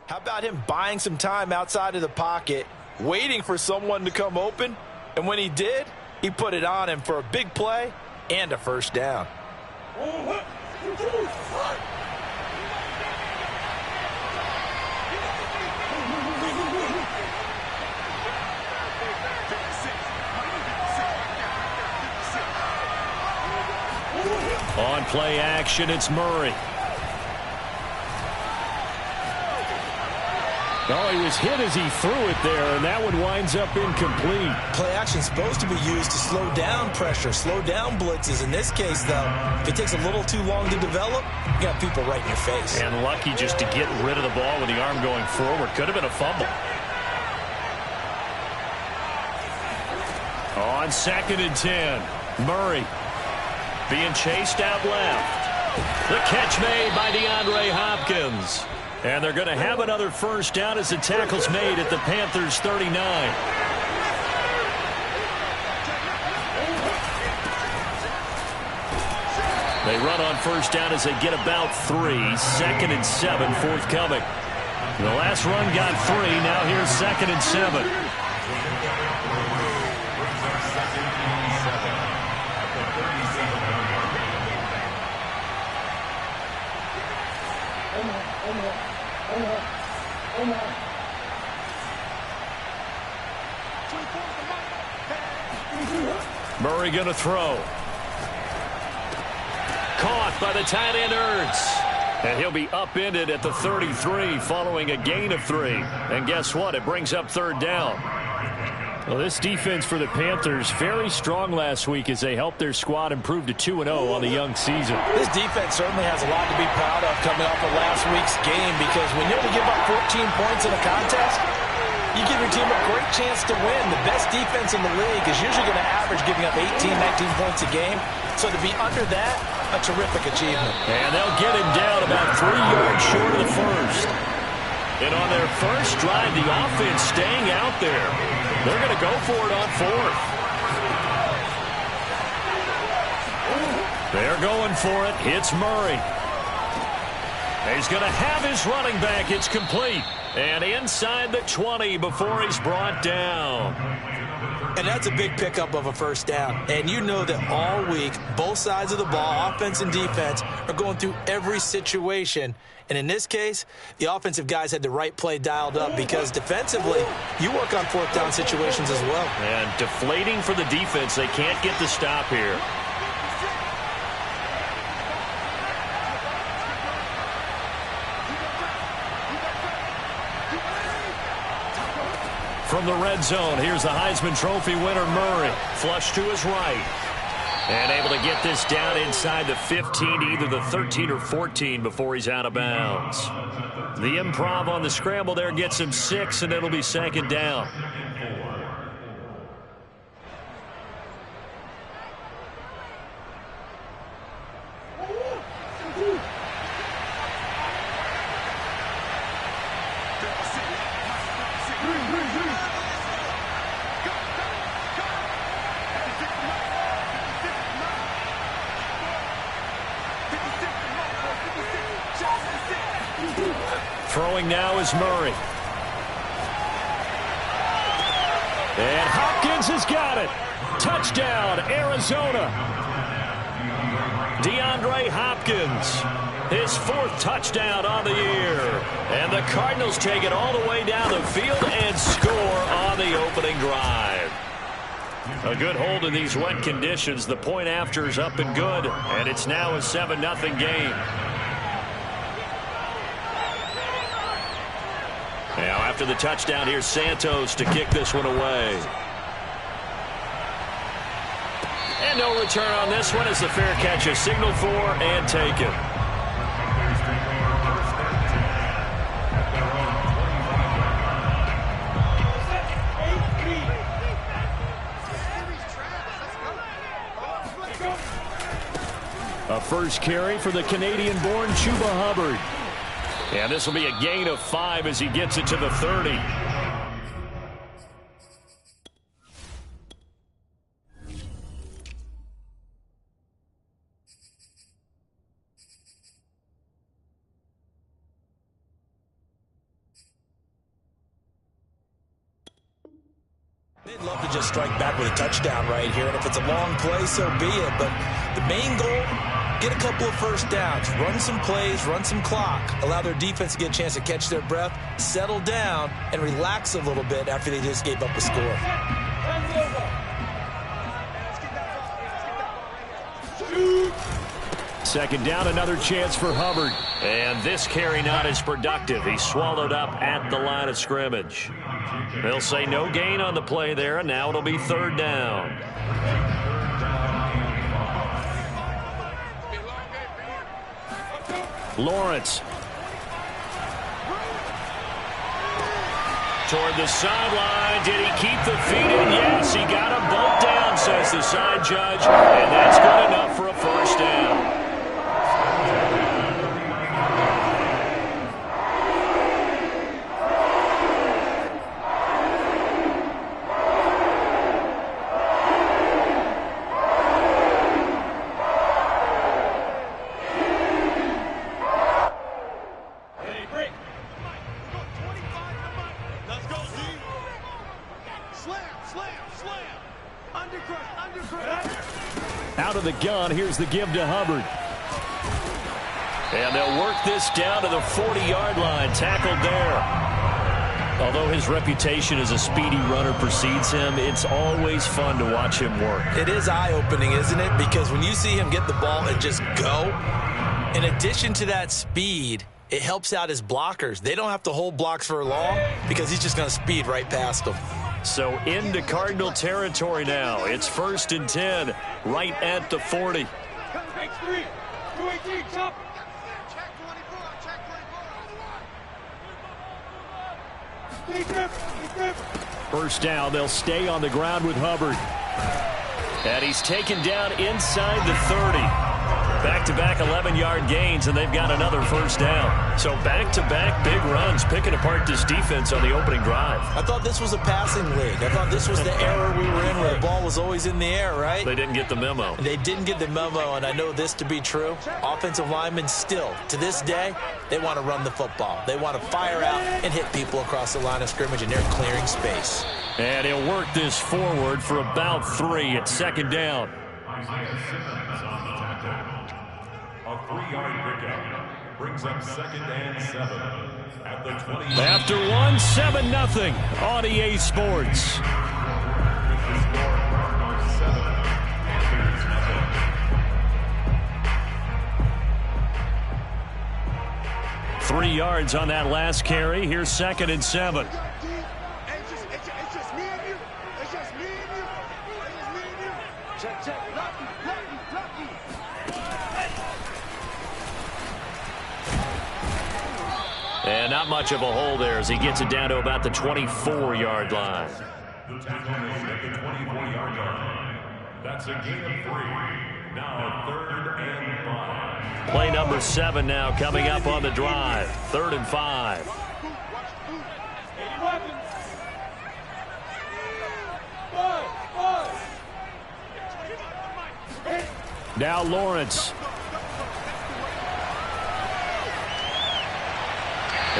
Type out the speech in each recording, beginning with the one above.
How about him buying some time outside of the pocket, waiting for someone to come open? And when he did, he put it on him for a big play and a first down. On play action, it's Murray. Oh, he was hit as he threw it there, and that one winds up incomplete. Play action is supposed to be used to slow down pressure, slow down blitzes. In this case, though, if it takes a little too long to develop, you got people right in your face. And lucky just to get rid of the ball with the arm going forward. Could have been a fumble. On 2nd and 10, Murray being chased out left. The catch made by DeAndre Hopkins. And they're going to have another first down as the tackle's made at the Panthers' 39. They run on first down as they get about 3. 2nd and 7 forthcoming. The last run got 3. Now here's 2nd and 7. Murray going to throw. Caught by the tight end Ertz. And he'll be upended at the 33 following a gain of 3. And guess what? It brings up 3rd down. Well, this defense for the Panthers very strong last week as they helped their squad improve to 2-0 on the young season. This defense certainly has a lot to be proud of coming off of last week's game, because when you're able to give up 14 points in a contest, you give your team a great chance to win. The best defense in the league is usually going to average giving up 18, 19 points a game. So to be under that, a terrific achievement. And they'll get him down about 3 yards short of the first. And on their first drive, the offense staying out there. They're going to go for it on 4th. They're going for it. It's Murray. He's going to have his running back. It's complete. And inside the 20 before he's brought down. And that's a big pickup of a first down. And you know that all week, both sides of the ball, offense and defense, are going through every situation. And in this case, the offensive guys had the right play dialed up, because defensively, you work on 4th down situations as well. And deflating for the defense. They can't get the stop here. From the red zone, here's the Heisman Trophy winner, Murray. Flush to his right. And able to get this down inside the 15, either the 13 or 14 before he's out of bounds. The improv on the scramble there gets him 6, and it'll be 2nd down. Throwing now is Murray. And Hopkins has got it. Touchdown, Arizona. DeAndre Hopkins, his 4th touchdown on the year. And the Cardinals take it all the way down the field and score on the opening drive. A good hold in these wet conditions. The point after is up and good. And it's now a 7-0 game. Now after the touchdown, here's Santos to kick this one away. And no return on this one as the fair catch is signaled for and taken. A first carry for the Canadian-born Chuba Hubbard. And this will be a gain of 5 as he gets it to the 30. love to just strike back with a touchdown right here, and if it's a long play, so be it. But the main goal, get a couple of first downs, run some plays, run some clock, allow their defense to get a chance to catch their breath, settle down, and relax a little bit after they just gave up a score. Second down, another chance for Hubbard. And this carry not as productive. He's swallowed up at the line of scrimmage. They'll say no gain on the play there, and now it'll be third down. Lawrence. Toward the sideline. Did he keep the feet in? Yes, he got them both down, says the side judge. And that's good enough for a first down. Out of the gun, here's the give to Hubbard. And they'll work this down to the 40-yard line, tackled there. Although his reputation as a speedy runner precedes him, it's always fun to watch him work. It is eye-opening, isn't it? Because when you see him get the ball and just go, in addition to that speed, it helps out his blockers. They don't have to hold blocks for long because he's just going to speed right past them. So into Cardinal territory now. It's 1st and 10, right at the 40. First down, they'll stay on the ground with Hubbard. And he's taken down inside the 30. Back-to-back 11-yard gains, and they've got another first down. So back-to-back big runs, picking apart this defense on the opening drive. I thought this was a passing league. I thought this was the era we were in where the ball was always in the air, right? They didn't get the memo. They didn't get the memo, and I know this to be true. Offensive linemen still, to this day, they want to run the football. They want to fire out and hit people across the line of scrimmage, and they're clearing space. And he'll work this forward for about 3 at second down. A 3-yard pickup brings up 2nd and 7 at the 20. After 1-7-0 on EA Sports. Three yards on that last carry. Here's 2nd and 7. And not much of a hole there as he gets it down to about the 24-yard line. The tackle made at the 24-yard line. That's a gain of 3. Now 3rd and 5. Play number 7 now coming up on the drive. 3rd and 5. Now Lawrence.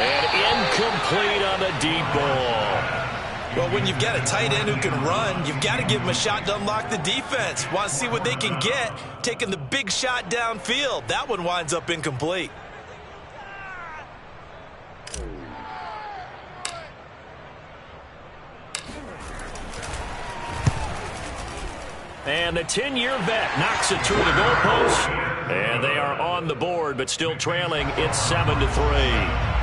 And incomplete on the deep ball. Well, when you've got a tight end who can run, you've got to give him a shot to unlock the defense. Want to see what they can get, taking the big shot downfield. That one winds up incomplete. And the 10-year vet knocks it through the goalpost. And they are on the board, but still trailing. It's 7-3.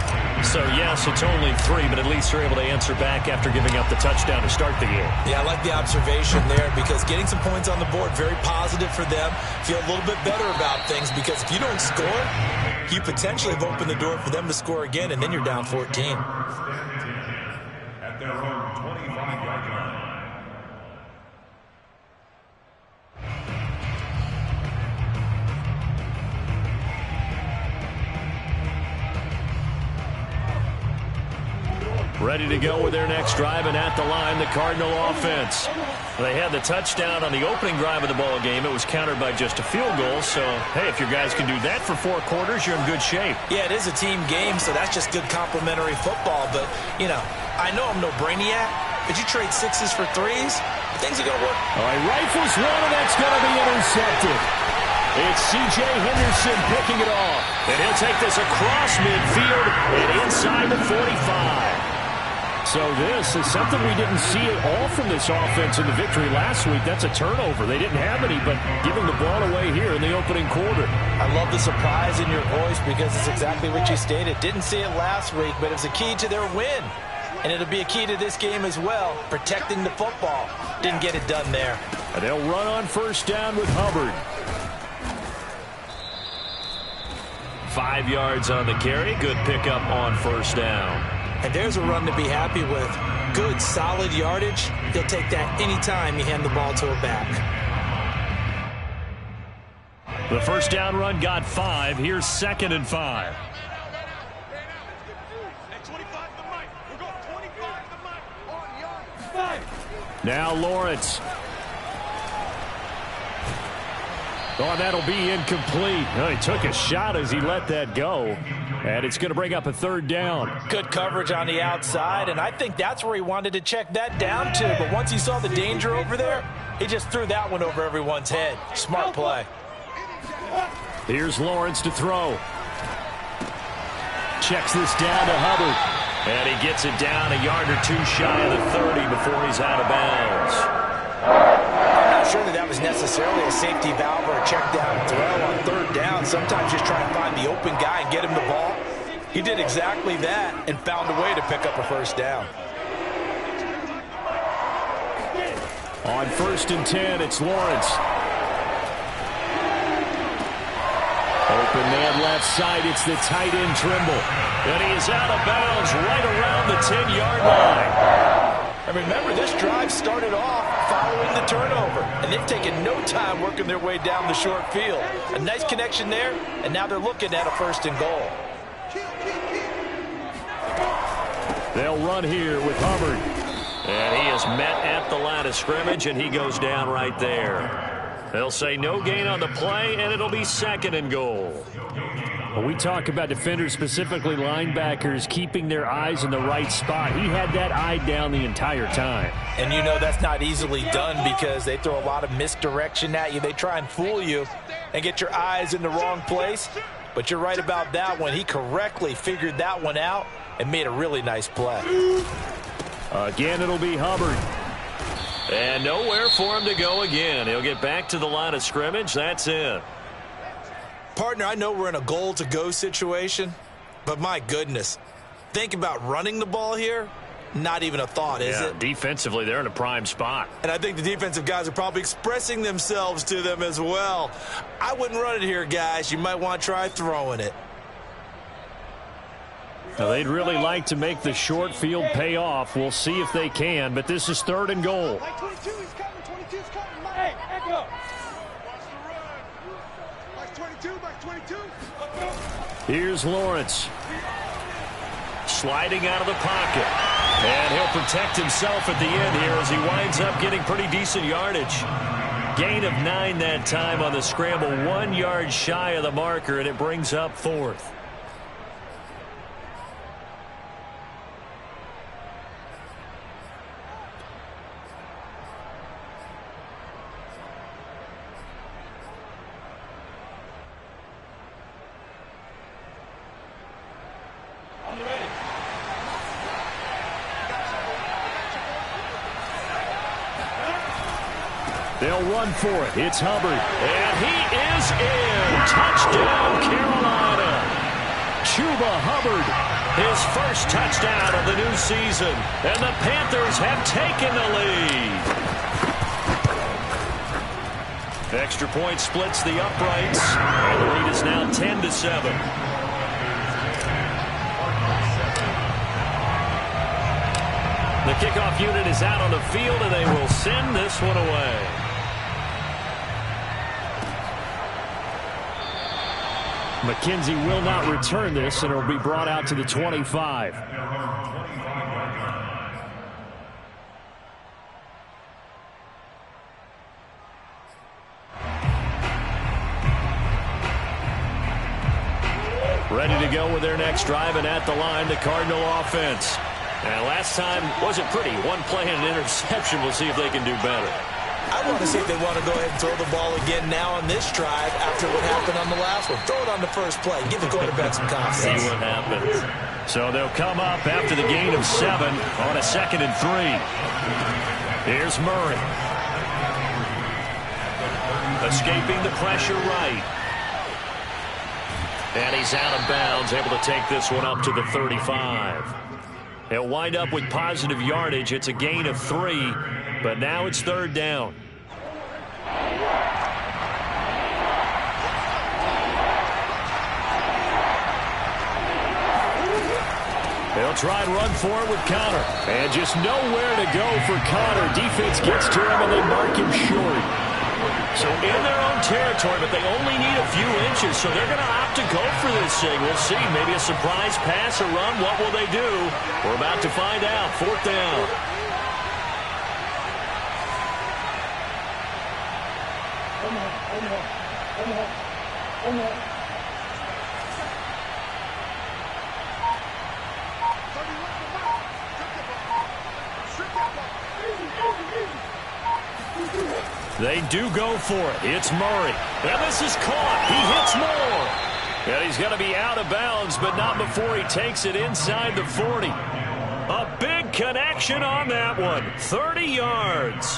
So, yes, it's only 3, but at least they're able to answer back after giving up the touchdown to start the game. Yeah, I like the observation there because getting some points on the board, very positive for them. Feel a little bit better about things because if you don't score, you potentially have opened the door for them to score again, and then you're down 14. At their own 25-yard line. Ready to go with their next drive, and at the line, the Cardinal offense. They had the touchdown on the opening drive of the ball game. It was countered by just a field goal. So, hey, if your guys can do that for 4 quarters, you're in good shape. Yeah, it is a team game, so that's just good complimentary football. But, you know, I know I'm no brainiac, but you trade 6s for 3s, things are going to work. All right, rifles one, and that's going to be intercepted. It's C.J. Henderson picking it off. And he'll take this across midfield and inside the 45. So this is something we didn't see at all from this offense in the victory last week. That's a turnover. They didn't have any, but giving the ball away here in the opening quarter. I love the surprise in your voice because it's exactly what you stated. Didn't see it last week, but it was a key to their win. And it'll be a key to this game as well, protecting the football. Didn't get it done there. And they'll run on first down with Hubbard. 5 yards on the carry. Good pickup on first down. And there's a run to be happy with. Good, solid yardage. They'll take that anytime you hand the ball to a back. The first down run got 5. Here's 2nd and 5. Now Lawrence. Oh, that'll be incomplete. Oh, he took a shot as he let that go. And it's going to bring up a 3rd down. Good coverage on the outside, and I think that's where he wanted to check that down to. But once he saw the danger over there, he just threw that one over everyone's head. Smart play. Here's Lawrence to throw. Checks this down to Hubbard. And he gets it down a yard or 2 shy of the 30 before he's out of bounds. I'm not sure that was necessarily a safety valve or a check down throw on 3rd down. Sometimes just try and find the open guy and get him the ball. He did exactly that and found a way to pick up a first down. On 1st and 10, it's Lawrence. Open man left side, it's the tight end Trimble. And he is out of bounds right around the 10-yard line. And remember, this drive started off following the turnover. And they've taken no time working their way down the short field. A nice connection there, and now they're looking at a 1st and goal. They'll run here with Hubbard. And he is met at the line of scrimmage, and he goes down right there. They'll say no gain on the play, and it'll be 2nd and goal. When we talk about defenders, specifically linebackers, keeping their eyes in the right spot, he had that eye down the entire time. And you know that's not easily done because they throw a lot of misdirection at you. They try and fool you and get your eyes in the wrong place. But you're right about that one. He correctly figured that one out and made a really nice play. Again, it'll be Hubbard. And nowhere for him to go again. He'll get back to the line of scrimmage. That's it. Partner, I know we're in a goal-to-go situation, but my goodness, think about running the ball here. Not even a thought, is it? Defensively, they're in a prime spot. And I think the defensive guys are probably expressing themselves to them as well. I wouldn't run it here, guys. You might want to try throwing it. Now, they'd really like to make the short field pay off. We'll see if they can, but this is 3rd and goal. Here's Lawrence. Sliding out of the pocket. And he'll protect himself at the end here as he winds up getting pretty decent yardage. Gain of 9 that time on the scramble. 1 yard shy of the marker, and it brings up 4th. They'll run for it. It's Hubbard. And he is in. Touchdown, Carolina. Chuba Hubbard, his first touchdown of the new season. And the Panthers have taken the lead. Extra point splits the uprights. And the lead is now 10-7. The kickoff unit is out on the field, and they will send this one away. McKenzie will not return this, and it will be brought out to the 25. Ready to go with their next drive, and at the line, the Cardinal offense. And last time wasn't pretty. One play and an interception. We'll see if they can do better. I want to see if they want to go ahead and throw the ball again now on this drive after what happened on the last one. Throw it on the first play. Give the quarterback some confidence. See what happens. So they'll come up after the gain of 7 on a 2nd and 3. Here's Murray. Escaping the pressure right. And he's out of bounds, able to take this one up to the 35. He'll wind up with positive yardage. It's a gain of 3, but now it's 3rd down. They'll try and run for it with Conner. And just nowhere to go for Conner. Defense gets to him and they mark him short. So in their own territory, but they only need a few inches, so they're going to opt to go for this thing. We'll see. Maybe a surprise pass or run. What will they do? We're about to find out. 4th down. They do go for it. It's Murray. And this is caught. He hits more. And he's going to be out of bounds, but not before he takes it inside the 40. A big connection on that one. 30 yards.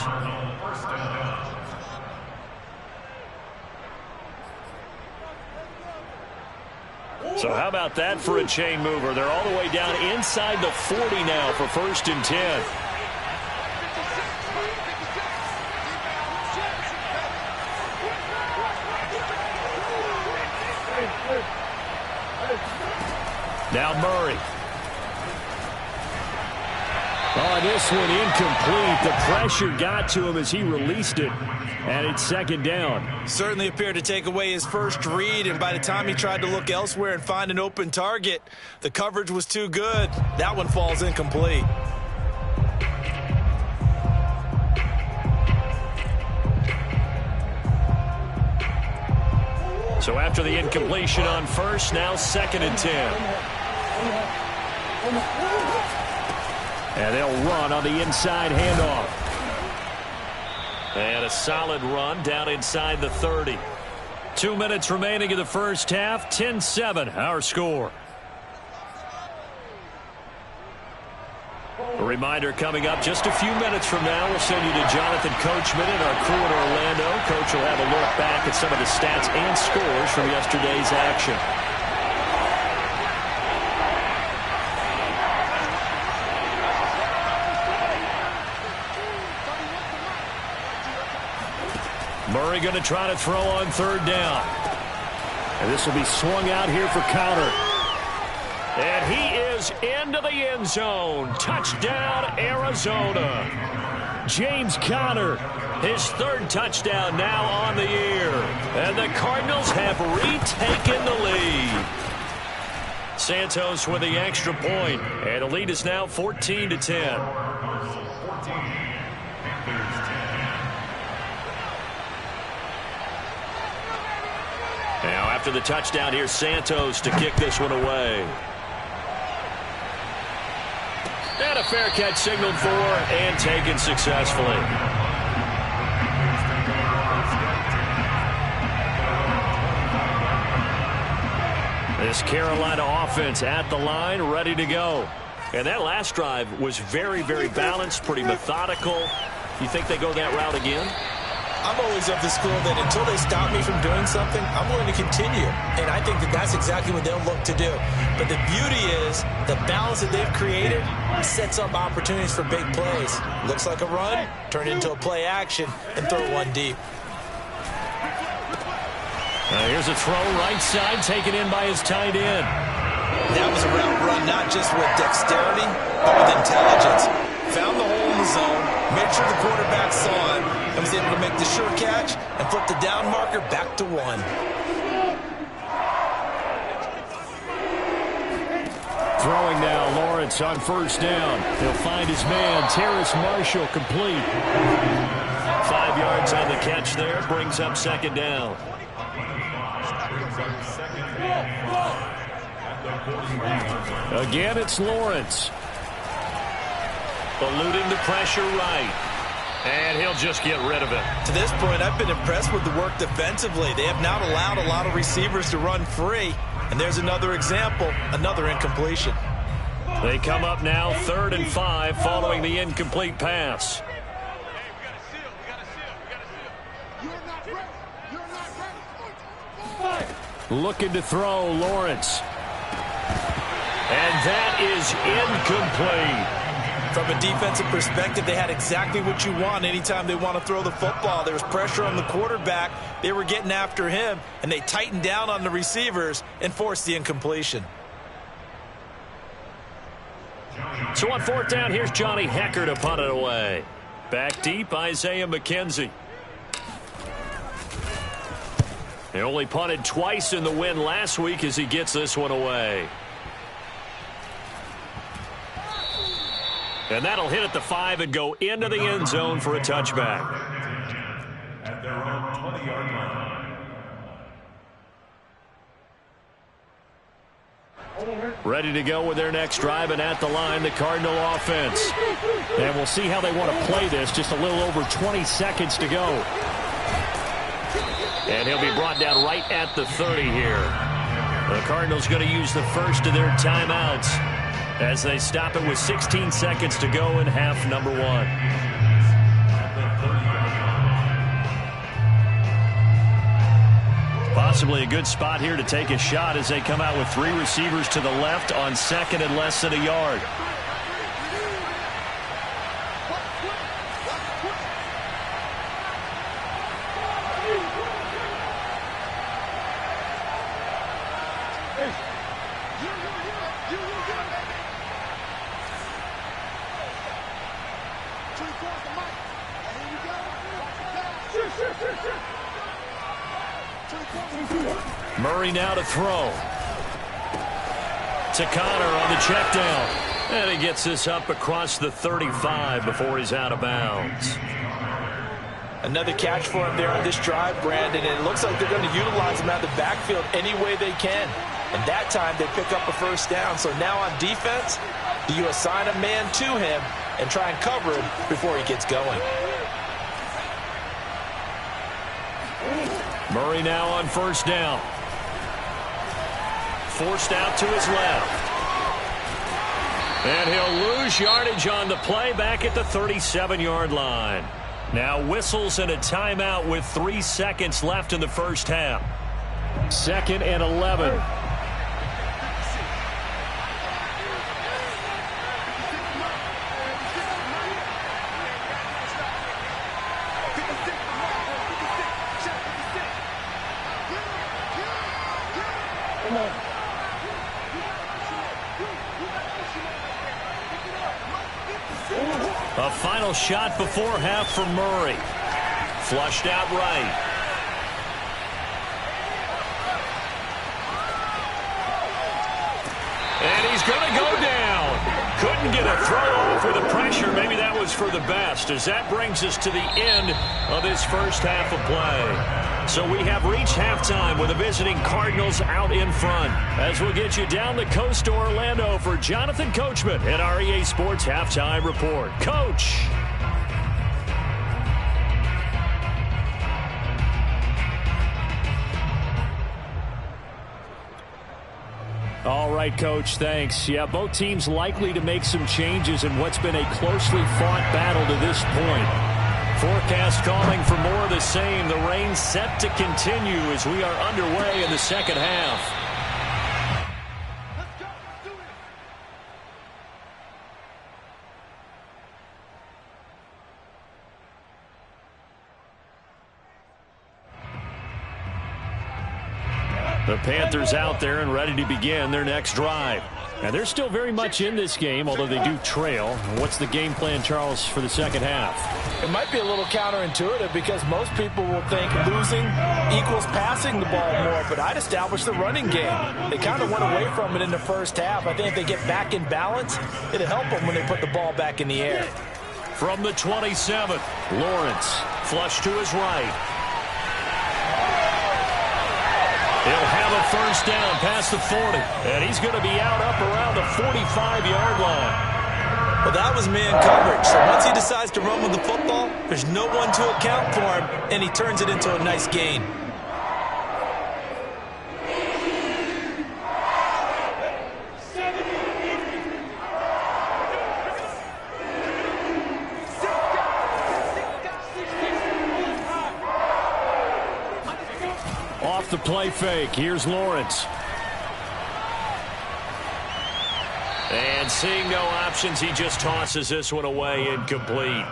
So how about that for a chain mover? They're all the way down inside the 40 now for 1st and 10. Now Murray. Oh, this one incomplete. The pressure got to him as he released it. And it's 2nd down. Certainly appeared to take away his first read, and by the time he tried to look elsewhere and find an open target, the coverage was too good. That one falls incomplete. So after the incompletion on 1st, now 2nd and 10. And they'll run on the inside handoff. And a solid run down inside the 30. 2 minutes remaining in the first half. 10-7, our score. A reminder coming up just a few minutes from now. We'll send you to Jonathan Coachman and our crew in Orlando. Coach will have a look back at some of the stats and scores from yesterday's action. Murray going to try to throw on 3rd down. And this will be swung out here for Conner. And he is into the end zone. Touchdown, Arizona. James Conner, his 3rd touchdown now on the year. And the Cardinals have retaken the lead. Santos with the extra point. And the lead is now 14-10. Now after the touchdown, here's Santos to kick this one away. And a fair catch signaled for and taken successfully. This Carolina offense at the line, ready to go. And that last drive was very, very balanced, pretty methodical. You think they go that route again? I'm always of the school that until they stop me from doing something, I'm willing to continue. And I think that that's exactly what they'll look to do. But the beauty is the balance that they've created sets up opportunities for big plays. Looks like a run, turn into a play action, and throw one deep. Here's a throw right side, taken in by his tight end. That was a route run not just with dexterity, but with intelligence. Found the hole in the zone, made sure the quarterback saw it, and was able to make the sure catch and flip the down marker back to 1. Throwing now, Lawrence on 1st down. He'll find his man, Terrace Marshall, complete. 5 yards on the catch there, brings up 2nd down. Again, it's Lawrence. Eluding the pressure right. And he'll just get rid of it. To this point, I've been impressed with the work defensively. They have not allowed a lot of receivers to run free. And there's another example, another incompletion. They come up now 3rd and 5 following the incomplete pass. Looking to throw, Lawrence. And that is incomplete. From a defensive perspective, they had exactly what you want anytime they want to throw the football. There was pressure on the quarterback. They were getting after him, and they tightened down on the receivers and forced the incompletion. So on 4th down, here's Johnny Hekker to punt it away. Back deep, Isaiah McKenzie. He only punted twice in the win last week as he gets this one away. And that'll hit at the 5 and go into the end zone for a touchback. At their own 20-yard line. Ready to go with their next drive, and at the line, the Cardinal offense. And we'll see how they want to play this. Just a little over 20 seconds to go. And he'll be brought down right at the 30 here. The Cardinals going to use the first of their timeouts as they stop it with 16 seconds to go in half number 1. Possibly a good spot here to take a shot as they come out with 3 receivers to the left on 2nd and less than a yard. Murray now to throw. To Connor on the check down. And he gets this up across the 35 before he's out of bounds. Another catch for him there on this drive, Brandon, and it looks like they're going to utilize him out of the backfield any way they can. And that time they pick up a first down. So now on defense, do you assign a man to him and try and cover him before he gets going? Murray now on 1st down. Forced out to his left. And he'll lose yardage on the play back at the 37-yard line. Now whistles and a timeout with 3 seconds left in the first half. 2nd and 11. A final shot before half for Murray. Flushed out right. And he's going to go down. Couldn't get a throw off with the pressure. Maybe that was for the best, as that brings us to the end of this first half of play. So we have reached halftime with the visiting Cardinals out in front. As we'll get you down the coast to Orlando for Jonathan Coachman at our EA Sports Halftime Report. Coach. All right, Coach, thanks. Yeah, both teams likely to make some changes in what's been a closely fought battle to this point. Forecast calling for more of the same. The rain set to continue as we are underway in the second half. The Panthers out there and ready to begin their next drive. And they're still very much in this game, although they do trail. What's the game plan, Charles, for the second half? It might be a little counterintuitive because most people will think losing equals passing the ball more, but I'd establish the running game. They kind of went away from it in the first half. I think if they get back in balance, it'll help them when they put the ball back in the air. From the 27th, Lawrence flush to his right. He'll have a first down past the 40, and he's going to be out up around the 45-yard line. Well, that was man coverage. So once he decides to run with the football, there's no one to account for him, and he turns it into a nice gain. Off the play fake, here's Lawrence. And seeing no options, he just tosses this one away, incomplete.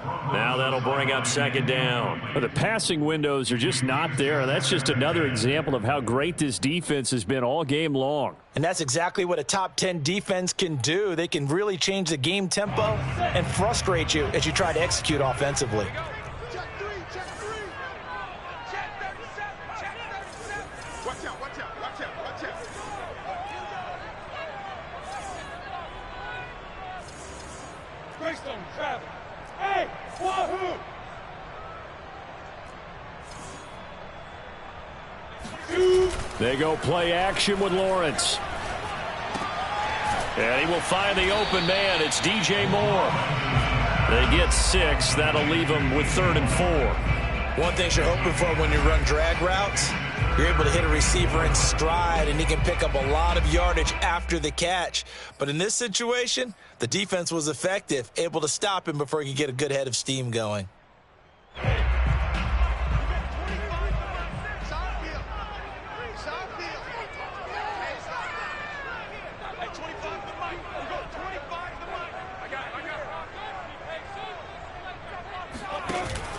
Now that'll bring up second down. The passing windows are just not there. That's just another example of how great this defense has been all game long. And that's exactly what a top 10 defense can do. They can really change the game tempo and frustrate you as you try to execute offensively. They go play action with Lawrence. And he will find the open man. It's DJ Moore. They get 6. That'll leave them with 3rd and 4. One thing you're hoping for when you run drag routes, you're able to hit a receiver in stride, and he can pick up a lot of yardage after the catch. But in this situation, the defense was effective, able to stop him before he could get a good head of steam going.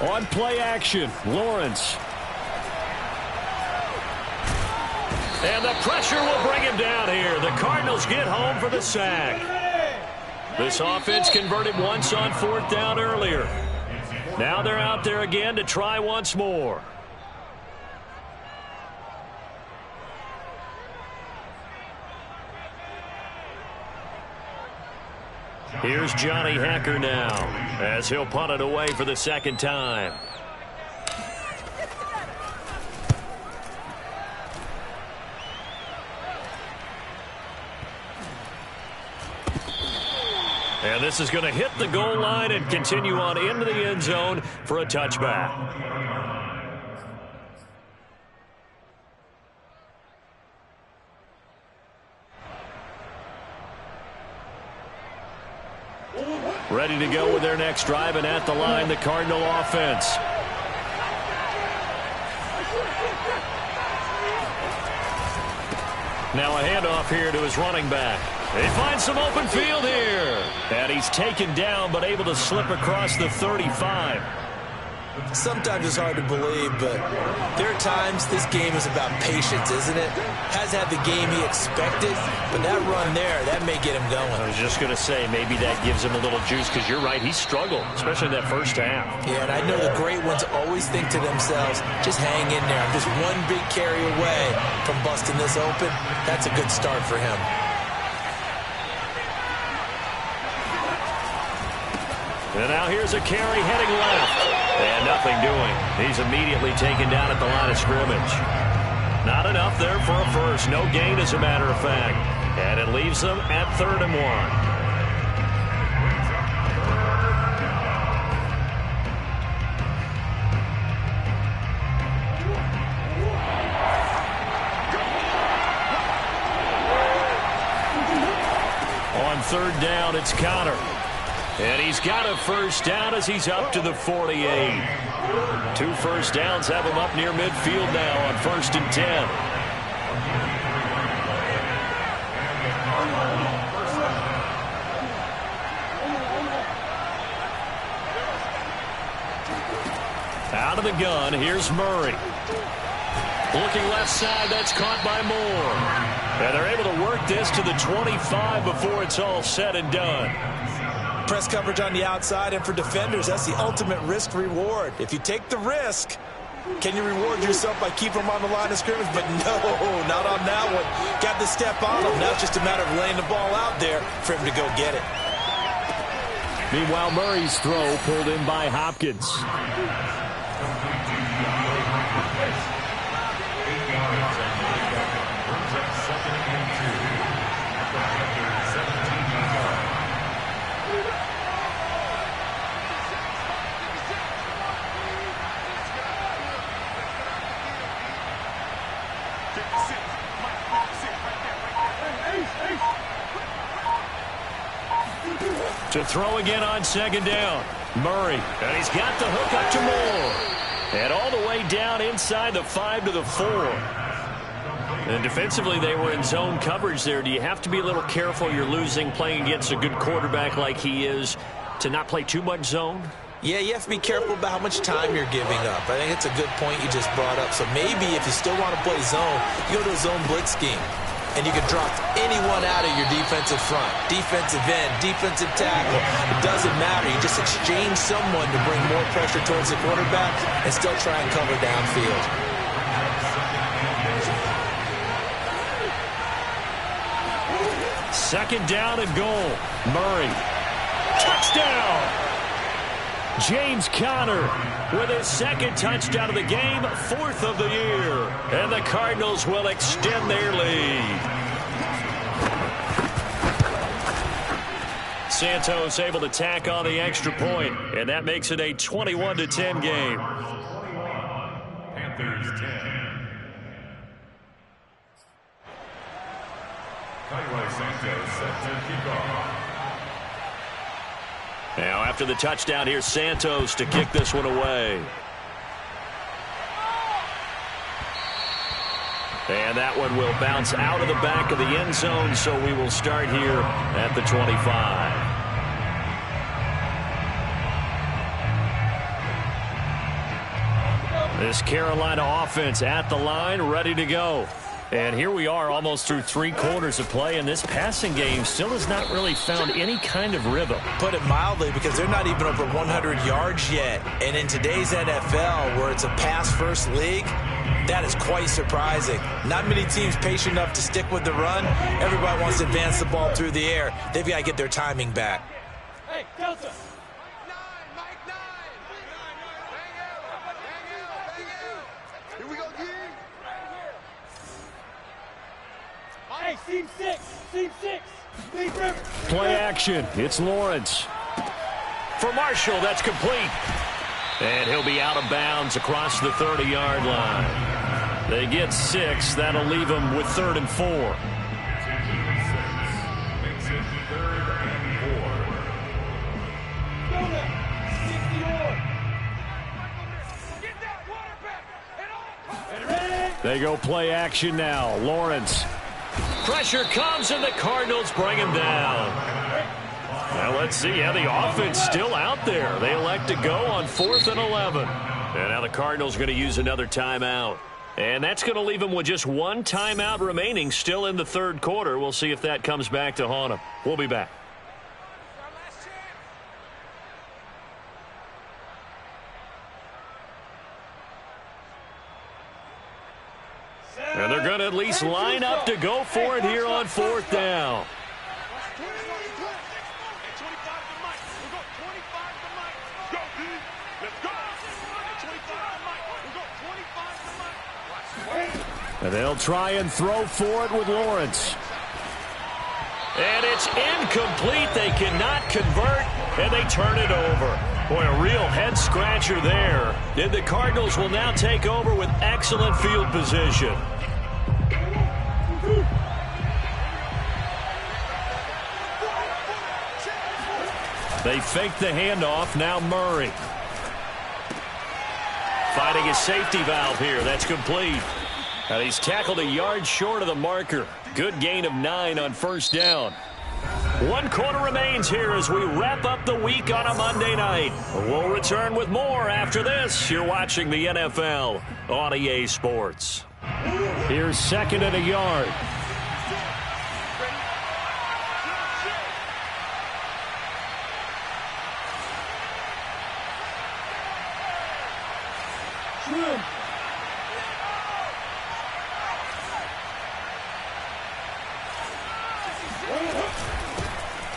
On play action, Lawrence. And the pressure will bring him down here. The Cardinals get home for the sack. This offense converted once on 4th down earlier. Now they're out there again to try once more. Here's Johnny Hacker now as he'll punt it away for the second time. And this is going to hit the goal line and continue on into the end zone for a touchback. Ready to go with their next drive, and at the line, the Cardinal offense. Now a handoff here to his running back. They find some open field here. And he's taken down, but able to slip across the 35. Sometimes it's hard to believe, but there are times this game is about patience, isn't it? Has had the game he expected, but that run there, that may get him going. I was just going to say, maybe that gives him a little juice, because you're right, he struggled, especially in that first half. Yeah, and I know the great ones always think to themselves, just hang in there. I'm just one big carry away from busting this open. That's a good start for him. And now here's a carry heading left. And nothing doing. He's immediately taken down at the line of scrimmage. Not enough there for a first. No gain, as a matter of fact. And it leaves them at 3rd and 1. On 3rd down, it's Conner. And he's got a first down as he's up to the 48. 2 first downs have him up near midfield now on 1st and 10. Out of the gun, here's Murray. Looking left side, that's caught by Moore. And they're able to work this to the 25 before it's all said and done. Press coverage on the outside, and for defenders, that's the ultimate risk-reward. If you take the risk, can you reward yourself by keeping them on the line of scrimmage? But no, not on that one. Got the step on him. Now it's just a matter of laying the ball out there for him to go get it. Meanwhile, Murray's throw pulled in by Hopkins. To throw again on second down. Murray. And he's got the hook up to Moore. And all the way down inside the 5 to the 4. And defensively, they were in zone coverage there. Do you have to be a little careful? You're losing, playing against a good quarterback like he is, to not play too much zone? Yeah, you have to be careful about how much time you're giving up. I think it's a good point you just brought up. So maybe if you still want to play zone, you go to a zone blitz scheme. And you can drop anyone out of your defensive front. Defensive end, defensive tackle. It doesn't matter. You just exchange someone to bring more pressure towards the quarterback and still try and cover downfield. Second down and goal. Murray. Touchdown! James Conner with his second touchdown of the game, 4th of the year. And the Cardinals will extend their lead. Santos able to tack on the extra point, and that makes it a 21-10 game. Panthers 10. Kaiwai Santos set to kick off. Now after the touchdown, here's Santos to kick this one away. And that one will bounce out of the back of the end zone, so we will start here at the 25. This Carolina offense at the line, ready to go. And here we are almost through 3 quarters of play, and this passing game still has not really found any kind of rhythm. Put it mildly, because they're not even over 100 yards yet. And in today's NFL, where it's a pass-first league, that is quite surprising. Not many teams patient enough to stick with the run. Everybody wants to advance the ball through the air. They've got to get their timing back. Hey, Delta. Hey, seam 6. Big River. Play action. It's Lawrence. For Marshall, that's complete. And he'll be out of bounds across the 30-yard line. They get 6. That'll leave them with 3rd and 4. Makes it 3rd and 4. They go play action now. Lawrence. Pressure comes, and the Cardinals bring him down. Now let's see how the offense still out there. They elect to go on 4th and 11. And now the Cardinals are going to use another timeout. And that's going to leave them with just 1 timeout remaining still in the 3rd quarter. We'll see if that comes back to haunt them. We'll be back. And they're going to at least line up to go for it here on 4th down. And they'll try and throw for it with Lawrence. And it's incomplete. They cannot convert, and they turn it over. Boy, a real head-scratcher there. And the Cardinals will now take over with excellent field position. They fake the handoff. Now Murray. Fighting his safety valve here. That's complete. And he's tackled a yard short of the marker. Good gain of 9 on 1st down. 1 quarter remains here as we wrap up the week on a Monday night. We'll return with more after this. You're watching the NFL on EA Sports. Here's 2nd and a yard.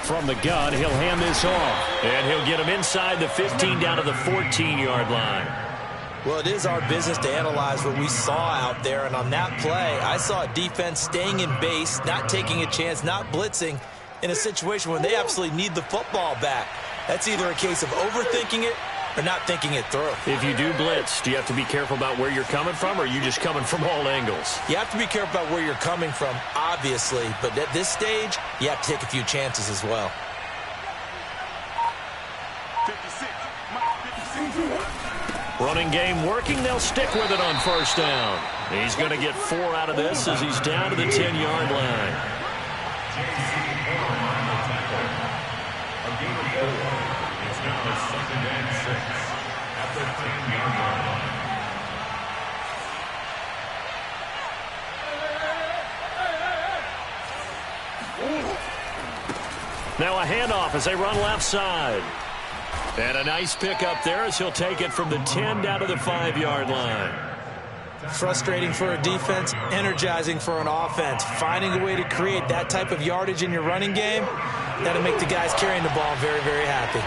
From the gun, he'll hand this off. And he'll get him inside the 15 down to the 14-yard line. Well, it is our business to analyze what we saw out there. And on that play, I saw a defense staying in base, not taking a chance, not blitzing in a situation where they absolutely need the football back. That's either a case of overthinking it or not thinking it through. If you do blitz, do you have to be careful about where you're coming from, or are you just coming from all angles? You have to be careful about where you're coming from, obviously. But at this stage, you have to take a few chances as well. Running game working. They'll stick with it on first down. He's going to get 4 out of this as he's down to the 10-yard line. It's now a 2nd and 6 at the 10-yard line. Now a handoff as they run left side. And a nice pickup there as he'll take it from the 10 down to the 5-yard line. Frustrating for a defense, energizing for an offense. Finding a way to create that type of yardage in your running game, that'll make the guys carrying the ball very, very happy.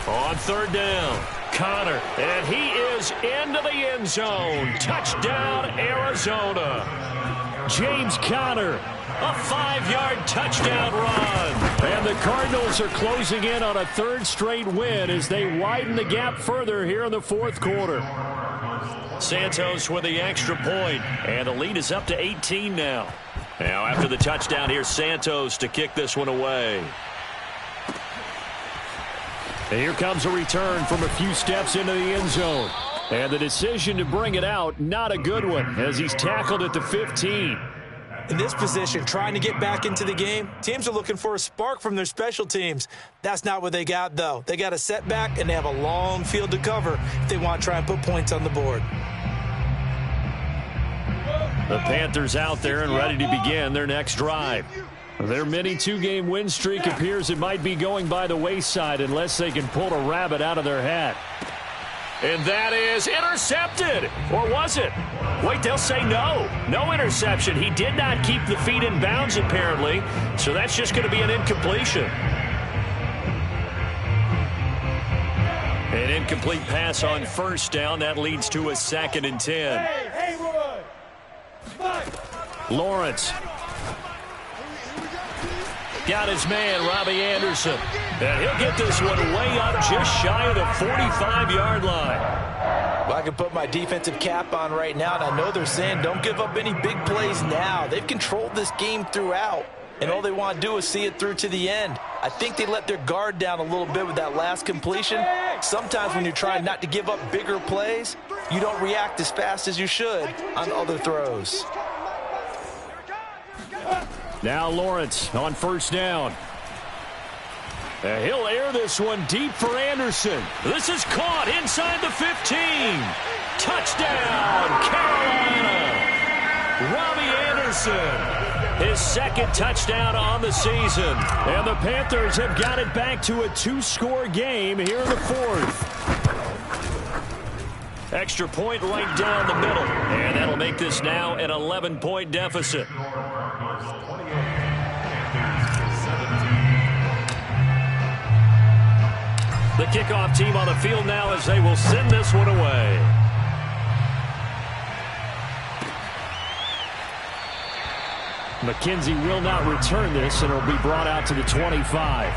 On 3rd down, Connor, and he is into the end zone. Touchdown, Arizona. James Conner, a 5-yard touchdown run. And the Cardinals are closing in on a 3rd straight win as they widen the gap further here in the 4th quarter. Santos with the extra point, and the lead is up to 18 now. Now after the touchdown, here's Santos to kick this one away. And here comes a return from a few steps into the end zone. And the decision to bring it out, not a good one, as he's tackled at the 15. In this position, trying to get back into the game, teams are looking for a spark from their special teams. That's not what they got, though. They got a setback, and they have a long field to cover if they want to try and put points on the board. The Panthers out there and ready to begin their next drive. Their mini 2-game win streak appears it might be going by the wayside unless they can pull a rabbit out of their hat. And that is intercepted. Or was it? Wait, they'll say no. No interception. He did not keep the feet in bounds, apparently. So that's just going to be an incompletion. An incomplete pass on first down. That leads to a 2nd and 10. Hey, Lawrence. Got his man, Robbie Anderson. And he'll get this one way up just shy of the 45-yard line. Well, I can put my defensive cap on right now, and I know they're saying don't give up any big plays now. They've controlled this game throughout, and all they want to do is see it through to the end. I think they let their guard down a little bit with that last completion. Sometimes when you're trying not to give up bigger plays, you don't react as fast as you should on other throws. Now Lawrence on first down. And he'll air this one deep for Anderson. This is caught inside the 15. Touchdown, Carolina. Robbie Anderson, his 2nd touchdown on the season. And the Panthers have got it back to a 2-score game here in the 4th. Extra point right down the middle. And that'll make this now an 11-point deficit. The kickoff team on the field now as they will send this one away. McKenzie will not return this, and it'll be brought out to the 25.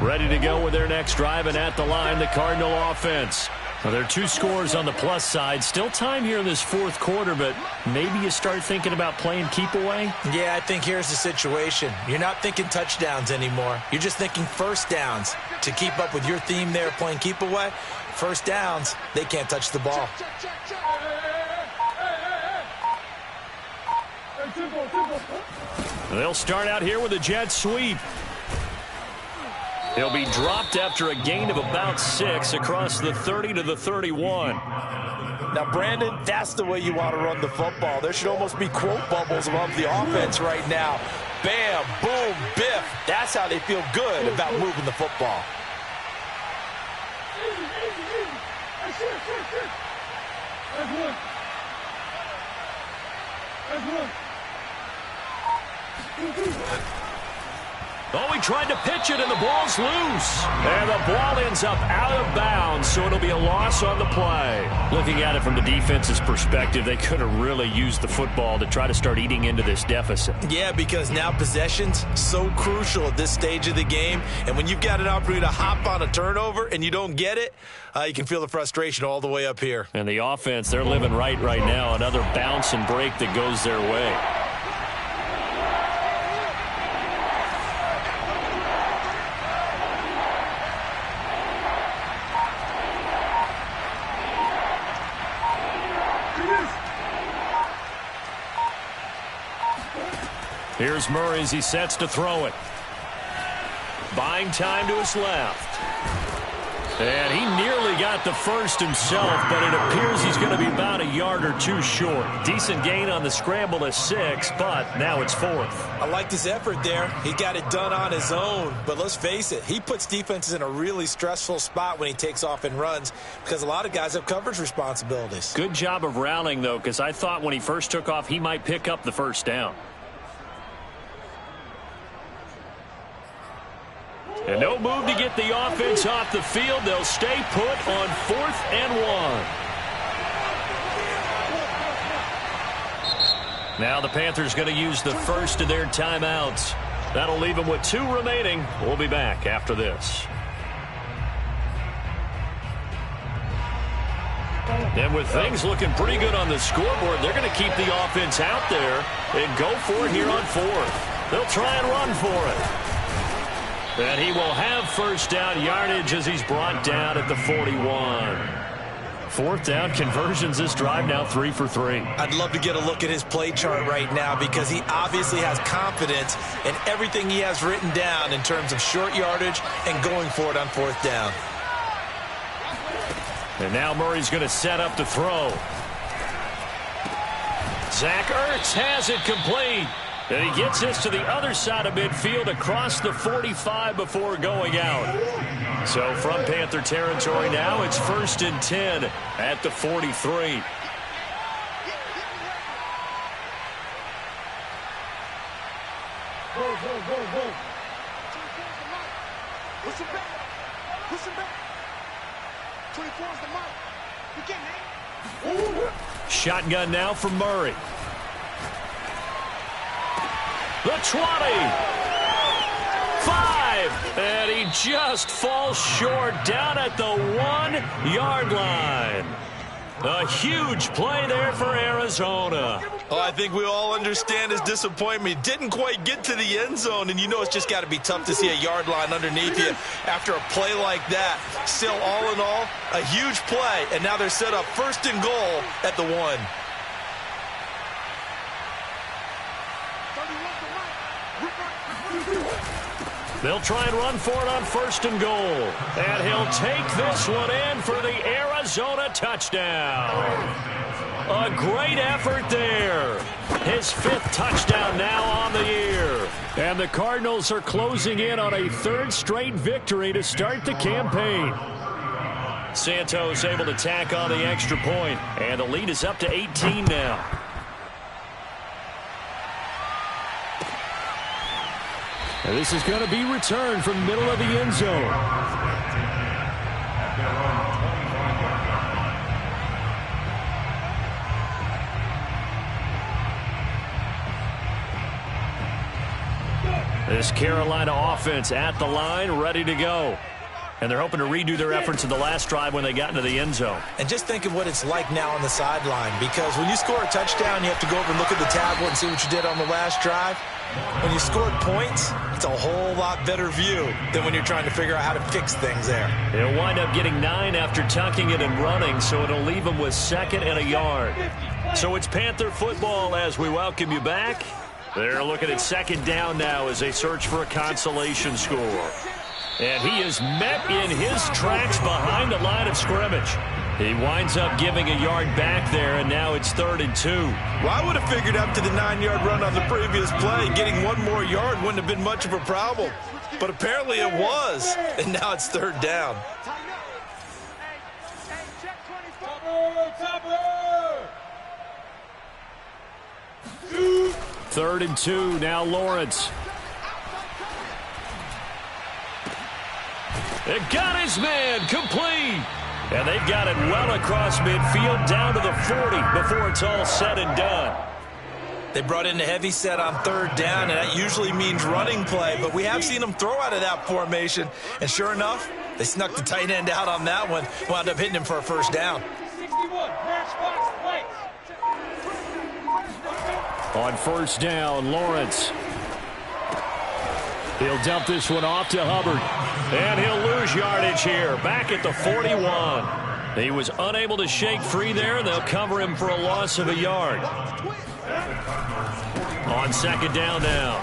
Ready to go with their next drive, and at the line, the Cardinal offense. Well, there are 2 scores on the plus side. Still time here in this 4th quarter, but maybe you start thinking about playing keep away? Yeah, I think here's the situation. You're not thinking touchdowns anymore. You're just thinking first downs. To keep up with your theme there, playing keep away, first downs, they can't touch the ball. They'll start out here with a jet sweep. He'll be dropped after a gain of about 6 across the 30 to the 31. Now, Brandon, that's the way you want to run the football. There should almost be quote bubbles above the offense right now. Bam, boom, biff. That's how they feel good about moving the football. Oh, he tried to pitch it, and the ball's loose. And the ball ends up out of bounds, so it'll be a loss on the play. Looking at it from the defense's perspective, they could have really used the football to try to start eating into this deficit. Yeah, because now possession's so crucial at this stage of the game. And when you've got an opportunity to hop on a turnover and you don't get it, you can feel the frustration all the way up here. And the offense, they're living right now. Another bounce and break that goes their way. Here's Murray as he sets to throw it. Buying time to his left. And he nearly got the first himself, but it appears he's going to be about a yard or two short. Decent gain on the scramble to 6, but now it's 4th. I liked his effort there. He got it done on his own, but let's face it, he puts defenses in a really stressful spot when he takes off and runs because a lot of guys have coverage responsibilities. Good job of rallying, though, because I thought when he first took off, he might pick up the first down. And no move to get the offense off the field. They'll stay put on 4th and 1. Now the Panthers going to use the first of their timeouts. That'll leave them with 2 remaining. We'll be back after this. And with things looking pretty good on the scoreboard, they're going to keep the offense out there and go for it here on 4th. They'll try and run for it. And he will have first down yardage as he's brought down at the 41. 4th down conversions this drive now 3 for 3. I'd love to get a look at his play chart right now because he obviously has confidence in everything he has written down in terms of short yardage and going for it on 4th down. And now Murray's going to set up to throw. Zach Ertz has it complete. And he gets this to the other side of midfield across the 45 before going out. So from Panther territory now, it's 1st and 10 at the 43. Push him back. Push him back. 24 is the mark. You get it. Shotgun now from Murray. The 20. 5. And he just falls short down at the 1-yard line. A huge play there for Arizona. Oh, I think we all understand his disappointment. Didn't quite get to the end zone, and you know it's just got to be tough to see a yard line underneath you after a play like that. Still, all in all, a huge play, and now they're set up 1st and goal at the 1. They'll try and run for it on 1st and goal. And he'll take this one in for the Arizona touchdown. A great effort there. His 5th touchdown now on the year. And the Cardinals are closing in on a 3rd straight victory to start the campaign. Santos able to tack on the extra point. And the lead is up to 18 now. And this is going to be returned from the middle of the end zone. This Carolina offense at the line, ready to go. And they're hoping to redo their efforts in the last drive when they got into the end zone. And just think of what it's like now on the sideline, because when you score a touchdown, you have to go over and look at the tablet and see what you did on the last drive. When you scored points, it's a whole lot better view than when you're trying to figure out how to fix things there. They'll wind up getting 9 after tucking it and running, so it'll leave them with 2nd and a yard. So it's Panther football as we welcome you back. They're looking at 2nd down now as they search for a consolation score. And he is met in his tracks behind the line of scrimmage. He winds up giving a yard back there, and now it's 3rd and 2. Well, I would have figured after the 9-yard run on the previous play, getting 1 more yard wouldn't have been much of a problem. But apparently it was, and now it's 3rd down. 3rd and 2, now Lawrence. It got his man complete. And they've got it well across midfield down to the 40 before it's all said and done. They brought in a heavy set on 3rd down, and that usually means running play, but we have seen them throw out of that formation. And sure enough, they snuck the tight end out on that one, wound up hitting him for a 1st down. On 1st down, Lawrence. He'll dump this one off to Hubbard. And he'll lose yardage here, back at the 41. He was unable to shake free there, and they'll cover him for a loss of a yard. On 2nd down now,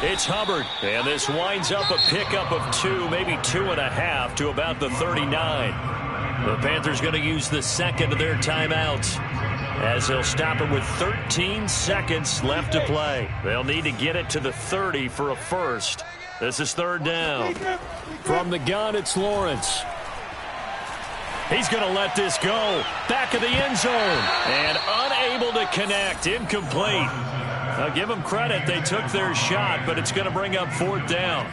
it's Hubbard. And this winds up a pickup of 2, maybe 2.5 to about the 39. The Panthers going to use the 2nd of their timeouts, as they'll stop it with 13 seconds left to play. They'll need to get it to the 30 for a first. This is 3rd down. From the gun, it's Lawrence. He's going to let this go. Back of the end zone. And unable to connect. Incomplete. Now give them credit. They took their shot, but it's going to bring up 4th down.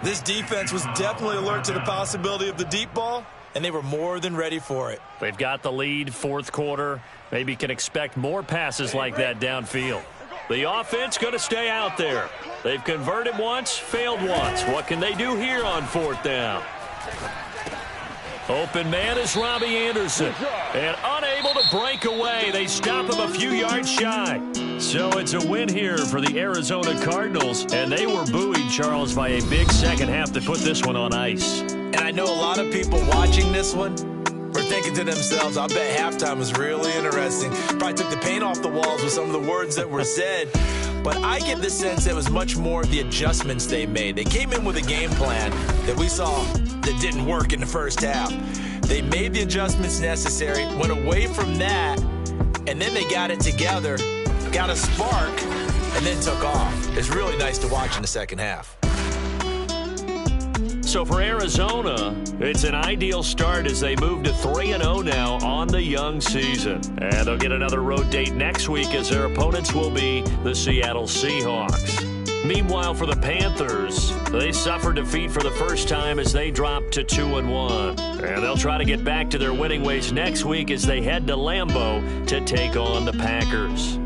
This defense was definitely alert to the possibility of the deep ball, and they were more than ready for it. They've got the lead, 4th quarter. Maybe can expect more passes like that downfield. The offense going to stay out there. They've converted once, failed once. What can they do here on 4th down? Open man is Robbie Anderson. And unable to break away. They stop him a few yards shy. So it's a win here for the Arizona Cardinals. And they were buoyed, Charles, by a big second half to put this one on ice. And I know a lot of people watching this one were thinking to themselves, I bet halftime was really interesting. Probably took the paint off the walls with some of the words that were said. But I get the sense it was much more the adjustments they made. They came in with a game plan that we saw that didn't work in the 1st half. They made the adjustments necessary, went away from that, and then they got it together, got a spark, and then took off. It's really nice to watch in the 2nd half. So for Arizona, it's an ideal start as they move to 3-0 now on the young season. And they'll get another road date next week as their opponents will be the Seattle Seahawks. Meanwhile, for the Panthers, they suffered defeat for the first time as they dropped to 2-1. And they'll try to get back to their winning ways next week as they head to Lambeau to take on the Packers.